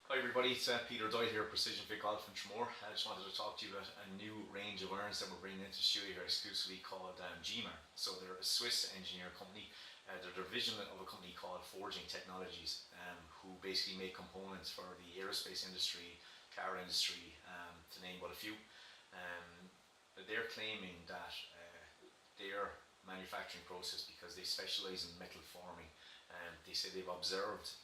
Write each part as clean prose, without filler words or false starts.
Hi everybody, it's Peter Doyle here, Precision Fit Golf in Tramore. I just wanted to talk to you about a new range of irons that we're bringing in to show you here exclusively called Gimar. So they're a Swiss engineer company. They're a division of a company called Forging Technologies, who basically make components for the aerospace industry, car industry, to name but a few. Um, they're claiming that their manufacturing process, because they specialize in metal forming, they say they've observed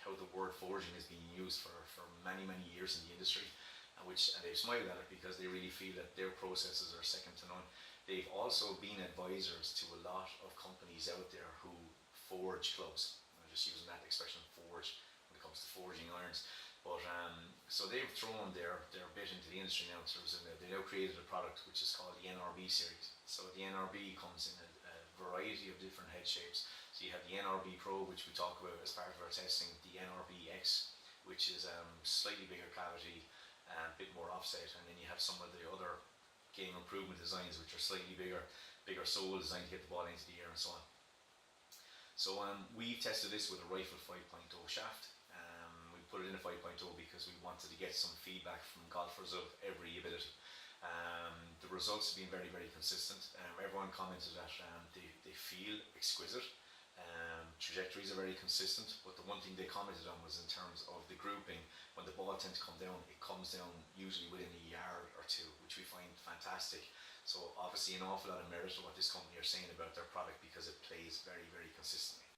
how the word forging is being used for many years in the industry, and they've smiled at it because they really feel that their processes are second to none. They've also been advisors to a lot of companies out there who forge clubs. I'm just using that expression, forge, when it comes to forging irons. But so they've thrown their bit into the industry now. So they now created a product which is called the NRB series. So the NRB comes in a variety of different head shapes. So you have the NRB Pro, which we talk about as part of our testing, the NRB X, which is slightly bigger cavity, a bit more offset, and then you have some of the other game improvement designs which are slightly bigger sole designed to get the ball into the air and so on. So we tested this with a rifle 5.0 shaft. We put it in a 5.0 because we wanted to get some feedback from golfers of every ability. The results have been very consistent. Everyone commented that they feel exquisite. Trajectories are very consistent, but the one thing they commented on was in terms of the grouping. When the ball tends to come down, it comes down usually within a yard or two, which we find fantastic. So obviously an awful lot of merit to what this company are saying about their product because it plays very consistently.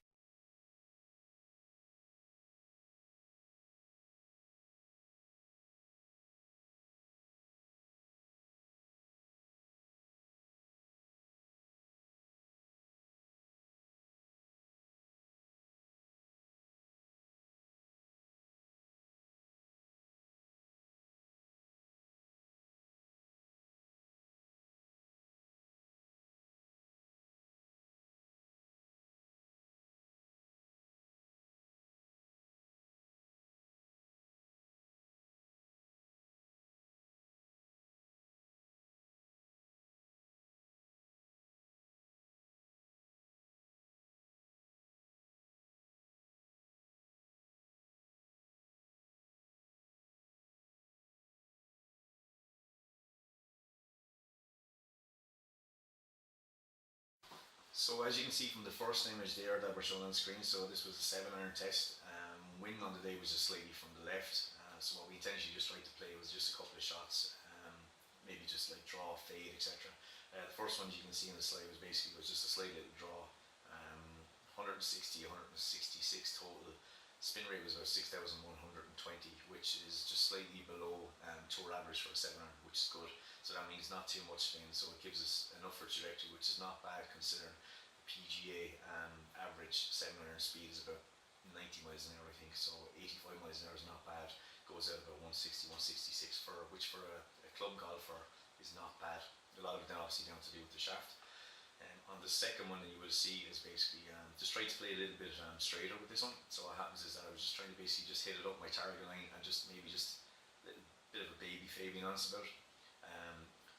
So as you can see from the first image there that we're showing on screen, so this was a 7-iron test. Wind on the day was just slightly from the left. So what we intentionally just tried to play was just a couple of shots, maybe just like draw, fade, etc. The first one you can see in the slide was just a slight little draw. 160, 166 total. Spin rate was about 6,120, which is just slightly below tour average for a 7-iron, which is good. So that means not too much spin, so it gives us enough for trajectory, which is not bad considering the PGA average 7-iron speed is about 90 miles an hour, I think. So 85 miles an hour is not bad. Goes out about 160, 166 which for a club golfer is not bad. A lot of it now obviously down to do with the shaft. On the second one, you will see is basically just try to play a little bit straighter with this one. So what happens is that I was just trying to basically just hit it up my target line and just maybe just a little bit of a baby fade, being honest about it.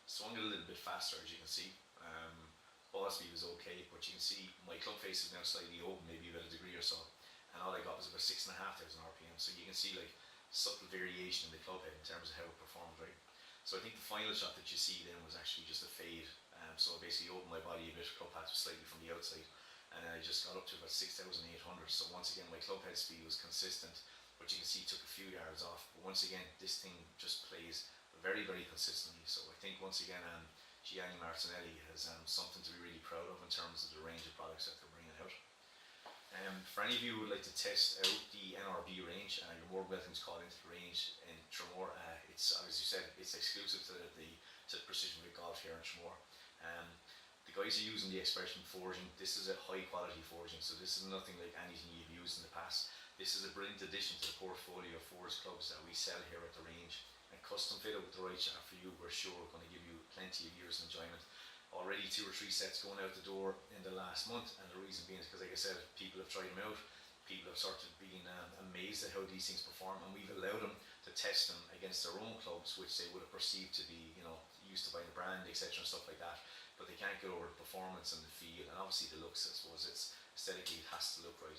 Swung it a little bit faster, as you can see. Ball speed was okay, but you can see my club face is now slightly open, maybe about a degree or so, and all I got was about 6,500 RPM. So you can see like subtle variation in the club head in terms of how it performed, right? So I think the final shot that you see then was actually just a fade. So I basically opened my body a bit, club head was slightly from the outside, and then I just got up to about 6,800. So once again, my club head speed was consistent, but you can see it took a few yards off. But once again, this thing just plays very consistently. So I think once again, Gianni Martinelli has something to be really proud of in terms of the range of products that they're bringing out. For any of you who would like to test out the NRB range, you're more welcome to call into the range in Tramore. It's, as you said, it's exclusive to the Precision Fit Golf here in Tramore. The guys are using the expression forging. This is a high quality forging, so this is nothing like anything you've used in the past. This is a brilliant addition to the portfolio of forged clubs that we sell here at the range. And custom fitted with the right shaft for you, we're sure we're going to give you plenty of years of enjoyment. Already 2 or 3 sets going out the door in the last month, and the reason being is because, like I said, people have tried them out. People have started being amazed at how these things perform, and we've allowed them to test them against their own clubs, which they would have perceived to be, used to buy the brand, etc., and stuff like that. But they can't get over the performance and the feel, and obviously the looks. I suppose it's aesthetically, it has to look right.